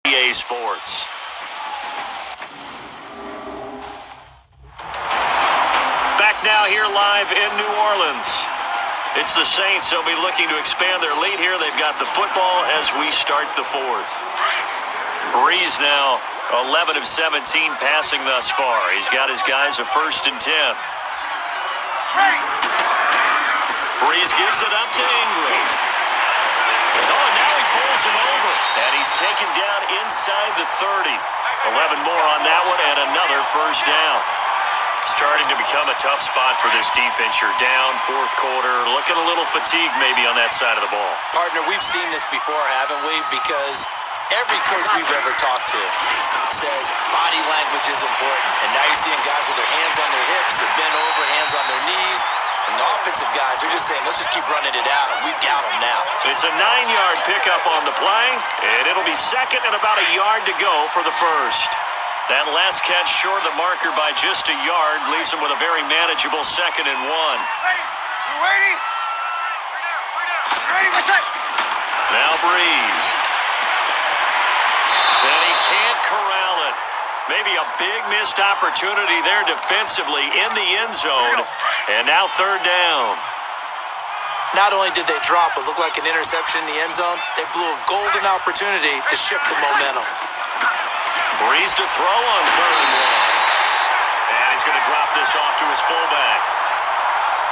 pt2 Sports. Back now here live in New Orleans. It's the Saints. They'll be looking to expand their lead here. They've got the football as we start the fourth. Breeze now 11 of 17 passing thus far. He's got his guys a 1st and 10. Breeze gives it up to Ingram. Oh, and now he pulls him over. And he's taken down inside the 30. 11 more on that one and another 1st down. Starting to become a tough spot for this defense. You're down 4th quarter, looking a little fatigued maybe on that side of the ball. Partner, we've seen this before, haven't we? Because every coach we've ever talked to says body language is important. And now you're seeing guys with their hands on their hips, they're bent over, hands on their knees. And the offensive guys are just saying, let's just keep running it out, and we've got them now. It's a 9-yard pickup on the play, and it'll be 2nd and about a yard to go for the 1st. That last catch short of the marker by just a yard leaves him with a very manageable 2nd and 1. We're waiting. We're ready, my son. Now Breeze. And he can't corral it. Maybe a big missed opportunity there defensively in the end zone. And now 3rd down. Not only did they drop what looked like an interception in the end zone, they blew a golden opportunity to shift the momentum. Breeze to throw on 3rd and 1. And he's going to drop this off to his fullback.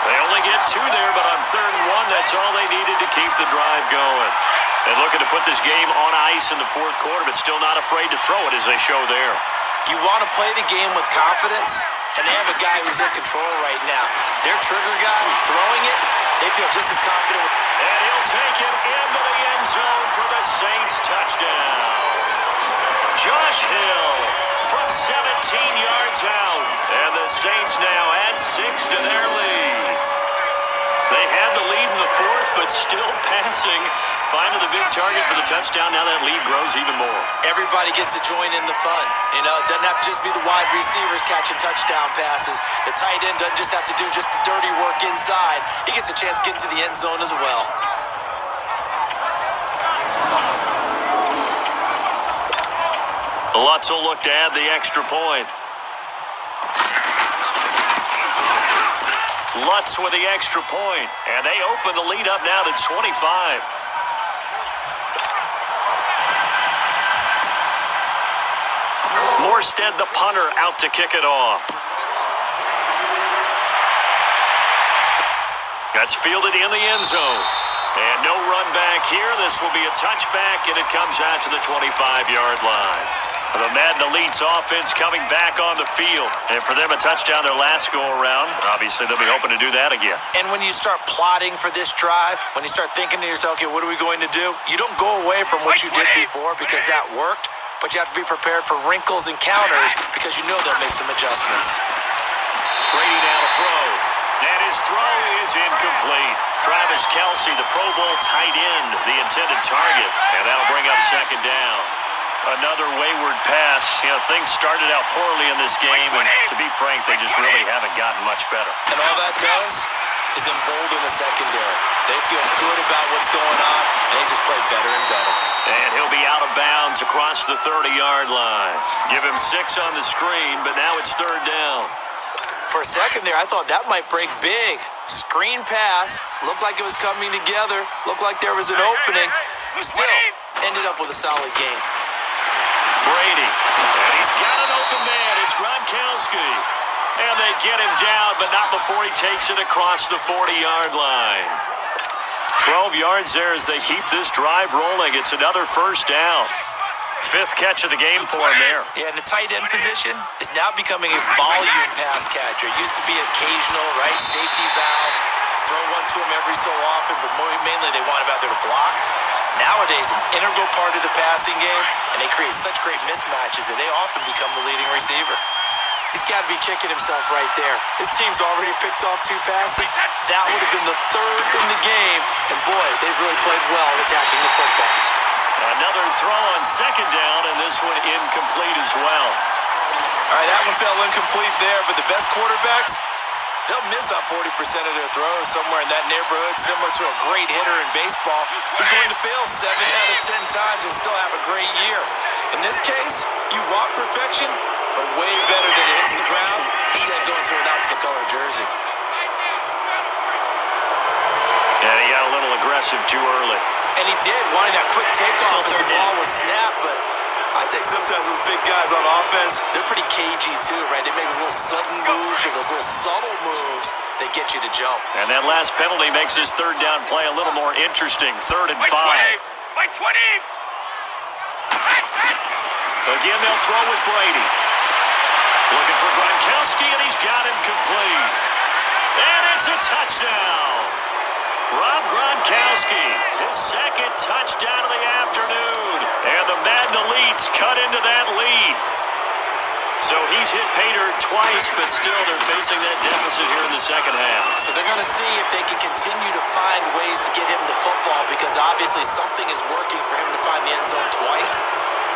They only get 2 there, but on 3rd and 1, that's all they needed to keep the drive going. And looking to put this game on ice in the 4th quarter, but still not afraid to throw it as they show there. You want to play the game with confidence, and they have a guy who's in control right now. Their trigger guy throwing it, they feel just as confident. And he'll take it into the end zone for the Saints touchdown. Josh Hill from 17 yards out. And the Saints now add 6 to their lead. They had the lead in the 4th, but still passing. Finding the big target for the touchdown. Now that lead grows even more. Everybody gets to join in the fun. You know, it doesn't have to just be the wide receivers catching touchdown passes. The tight end doesn't just have to do just the dirty work inside. He gets a chance to get into the end zone as well. Lutz will look to add the extra point. Lutz with the extra point, and they open the lead up now to 25. Morstead, the punter, out to kick it off. That's fielded in the end zone. And no run back here. This will be a touchback, and it comes out to the 25-yard line. The Madden Elites offense coming back on the field. And for them, a touchdown their last go-around. Obviously, they'll be hoping to do that again. And when you start plotting for this drive, when you start thinking to yourself, okay, what are we going to do? You don't go away from what you did before because that worked, but you have to be prepared for wrinkles and counters because you know they'll make some adjustments. Brady now to throw. And his throw is incomplete. Travis Kelce, the Pro Bowl tight end, the intended target. And that'll bring up 2nd down. Another wayward pass. You know, things started out poorly in this game, and to be frank, they just really haven't gotten much better. And all that does is embolden the secondary. They feel good about what's going on, and they just play better and better. And he'll be out of bounds across the 30-yard line. Give him 6 on the screen, but now it's 3rd down. For a second there, I thought that might break big. Screen pass. Looked like it was coming together. Looked like there was an opening. Still, ended up with a solid game. Brady. And he's got an open man. It's Gronkowski. And they get him down, but not before he takes it across the 40-yard line. 12 yards there as they keep this drive rolling. It's another 1st down. 5th catch of the game for him there. Yeah, and the tight end position is now becoming a volume pass catcher. It used to be occasional, right? Safety valve. Throw one to him every so often, but mainly they want him out there to block. Nowadays, an integral part of the passing game, and they create such great mismatches that they often become the leading receiver. He's got to be kicking himself right there. His team's already picked off 2 passes. That would have been the 3rd in the game, and boy, they've really played well attacking the football. Another throw on 2nd down, and this one incomplete as well. All right, that one fell incomplete there, but the best quarterbacks, They'll miss on 40% of their throws, somewhere in that neighborhood, similar to a great hitter in baseball who's going to fail 7 out of 10 times and still have a great year. In this case, you want perfection, but way better than it hits the ground instead of going to an opposite color jersey. And he got a little aggressive too early. And he did, wanting that quick takeoff as the ball was snapped, but I think sometimes those big guys on offense, they're pretty cagey too, right? They make those little sudden moves or those little subtle moves that get you to jump. And that last penalty makes his third down play a little more interesting. 3rd and 5. By 20! Again, they'll throw with Brady. Looking for Gronkowski, and he's got him complete. And it's a touchdown. Rob Gronkowski, his 2nd touchdown of the afternoon. And the Madden Elites cut into that lead. So he's hit pay dirt twice, but still they're facing that deficit here in the second half. So they're going to see if they can continue to find ways to get him the football, because obviously something is working for him to find the end zone twice.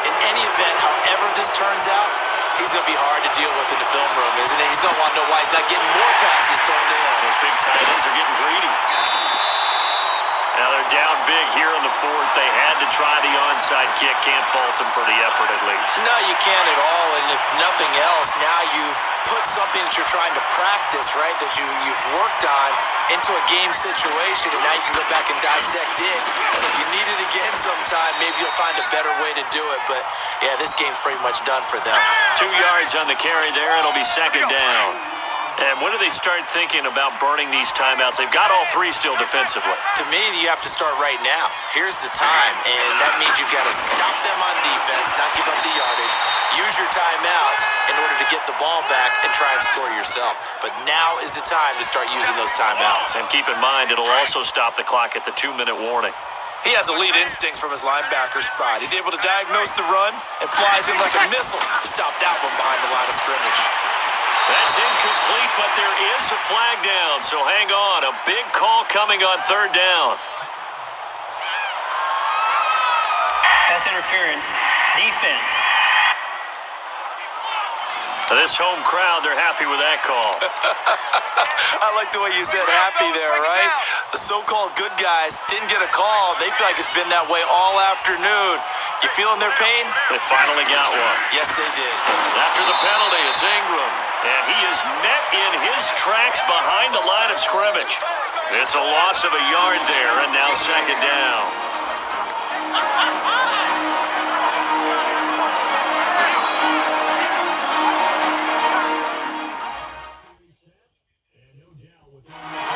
In any event, however this turns out, he's going to be hard to deal with in the film room, isn't it? He's going to want to know why he's not getting more passes thrown to him. Those big tight ends are getting greedy. Now they're down big here in the 4th. They had to try the onside kick. Can't fault them for the effort at least. No, you can't at all. And if nothing else, now you've put something that you're trying to practice, right, that you've worked on into a game situation, and now you can go back and dissect it. So if you need it again sometime, maybe you'll find a better way to do it. But, yeah, this game's pretty much done for them. 2 yards on the carry there. It'll be 2nd down. And when do they start thinking about burning these timeouts? They've got all 3 still defensively. To me, you have to start right now. Here's the time, and that means you've got to stop them on defense, not give up the yardage, use your timeouts in order to get the ball back and try and score yourself. But now is the time to start using those timeouts. And keep in mind, it'll also stop the clock at the 2-minute warning. He has elite instincts from his linebacker spot. He's able to diagnose the run and flies in like a missile to stop that one behind the line of scrimmage. That's incomplete, but there is a flag down, so hang on. A big call coming on 3rd down. Pass interference, defense. This home crowd, they're happy with that call. I like the way you said happy there, right? The so-called good guys didn't get a call. They feel like it's been that way all afternoon. You feeling their pain? They finally got one. Yes, they did. After the penalty, it's Ingram. And he is met in his tracks behind the line of scrimmage. It's a loss of a yard there, and now 2nd down.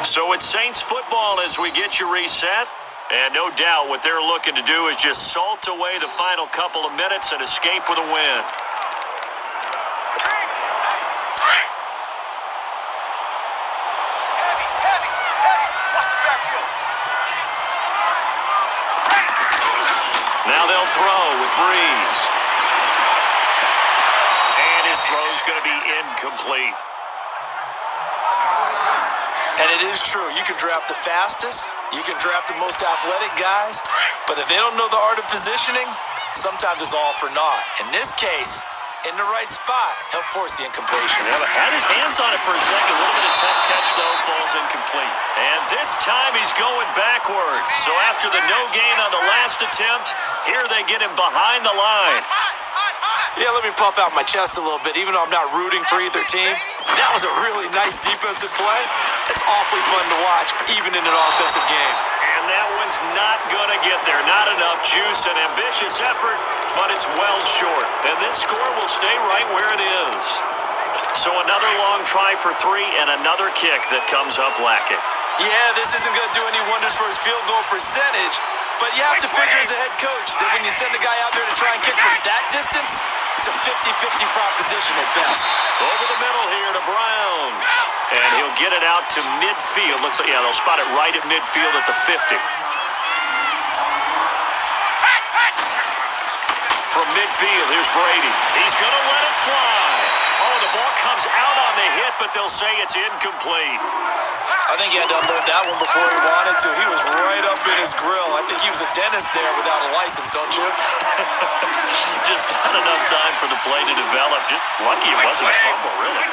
So it's Saints football as we get you reset. And no doubt what they're looking to do is just salt away the final couple of minutes and escape with a win. Now they'll throw with Breeze. And his throw's going to be incomplete. And it is true. You can draft the fastest. You can draft the most athletic guys. But if they don't know the art of positioning, sometimes it's all for naught. In this case, in the right spot, help force the incompletion. Yeah, had his hands on it for a second. A little bit of tough catch, though, falls incomplete. And this time he's going backwards. So after the no gain on the last attempt, here they get him behind the line. Yeah, let me puff out my chest a little bit, even though I'm not rooting for either team. That was a really nice defensive play. It's awfully fun to watch, even in an offensive game. And that one's not going to get there. Not enough juice and ambitious effort, but it's well short. And this score will stay right where it is. So another long try for 3 and another kick that comes up lacking. Yeah, this isn't going to do any wonders for his field goal percentage, but you have to figure as a head coach that when you send a guy out there to try and kick from that distance, it's a 50-50 proposition at best. Over the middle here to Brown. And he'll get it out to midfield. Looks like, yeah, they'll spot it right at midfield at the 50. From midfield, here's Brady. He's going to let it fly. Oh, the ball comes out on the hit, but they'll say it's incomplete. I think he had to unload that one before he wanted to. He was right up in his grill. I think he was a dentist there without a license, don't you? Just not enough time for the play to develop. Just lucky it wasn't a fumble, really.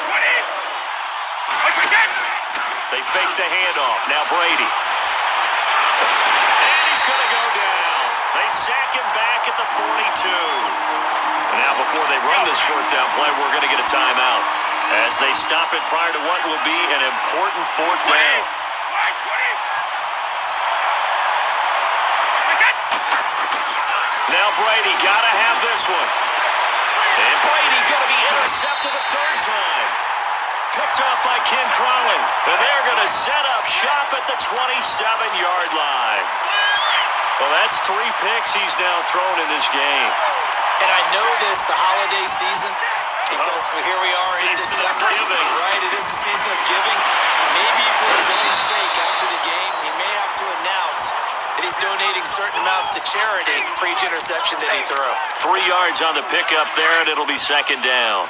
They fake the handoff. Now Brady. And he's going to go down. They sack him back at the 42. And now before they run this fourth down play, we're going to get a timeout as they stop it prior to what will be an important fourth down. Now Brady got to have this one. And Brady going to be intercepted a third time. Picked off by Ken Crawley. And they're going to set up shop at the 27-yard line. Well, that's 3 picks he's now thrown in this game. And I know this, the holiday season, because here we are in Season of December. giving. Right, it is the season of giving. Maybe for his own sake after the game, he may have to announce that he's donating certain amounts to charity for each interception that he threw. 3 yards on the pickup there, and it'll be second down.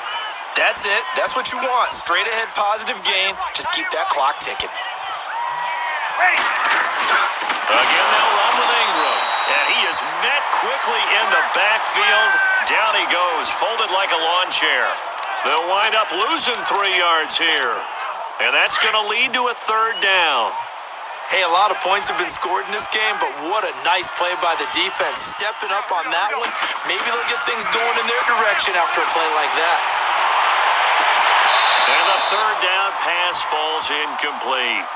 That's it. That's what you want. Straight ahead, positive gain. Just keep that clock ticking. Again, they'll run with Ingram. And he is met quickly in the backfield. Down he goes, folded like a lawn chair. They'll wind up losing 3 yards here. And that's going to lead to a third down. Hey, a lot of points have been scored in this game, but what a nice play by the defense. Stepping up on that one. Maybe they'll get things going in their direction after a play like that. And the third down pass falls incomplete.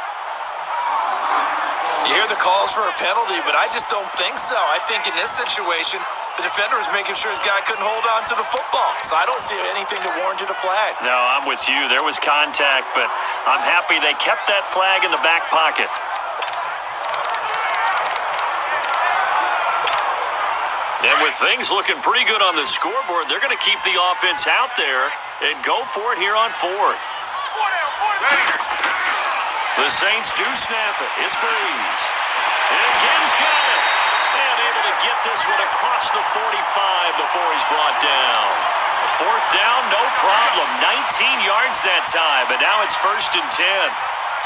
You hear the calls for a penalty, but I just don't think so. I think in this situation, the defender was making sure his guy couldn't hold on to the football. So I don't see anything that warranted a flag. No, I'm with you. There was contact, but I'm happy they kept that flag in the back pocket. And with things looking pretty good on the scoreboard, they're going to keep the offense out there and go for it here on fourth. The Saints do snap it. It's Breeze. And again's got it. And able to get this one across the 45 before he's brought down. Fourth down, no problem. 19 yards that time, and now it's 1st and 10.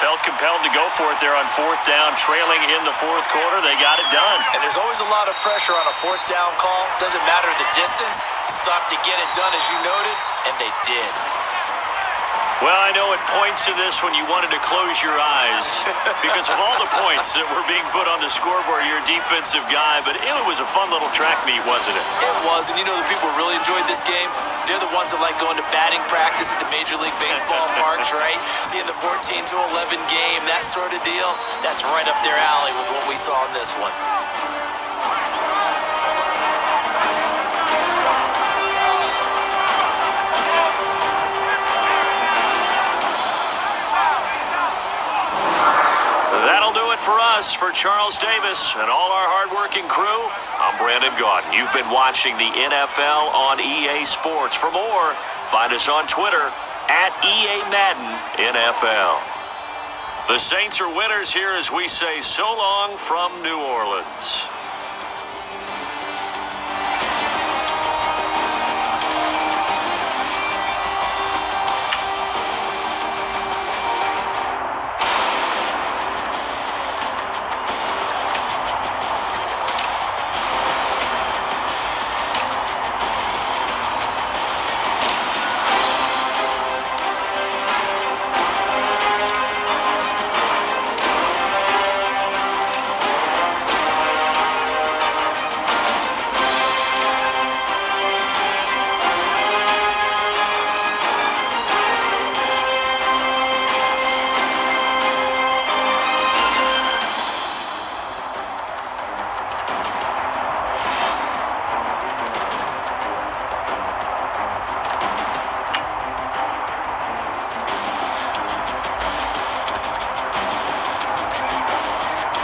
Felt compelled to go for it there on fourth down, trailing in the fourth quarter. They got it done. And there's always a lot of pressure on a fourth down call. Doesn't matter the distance. Stop to get it done, as you noted, and they did. Well, I know at points in this when you wanted to close your eyes because of all the points that were being put on the scoreboard. You're a defensive guy, but it was a fun little track meet, wasn't it? It was, and you know the people who really enjoyed this game? They're the ones that like going to batting practice at the Major League Baseball parks, right? Seeing the 14-11 game, that sort of deal. That's right up their alley with what we saw in this one. That'll do it for us. For Charles Davis and all our hardworking crew, I'm Brandon Gaudin. You've been watching the NFL on EA Sports. For more, find us on Twitter at EA Madden NFL. The Saints are winners here as we say so long from New Orleans.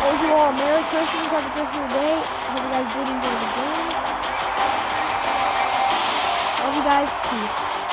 Wish you all a Merry Christmas, have a Christmas day. Hope you guys did enjoy the game. Love you guys. Peace.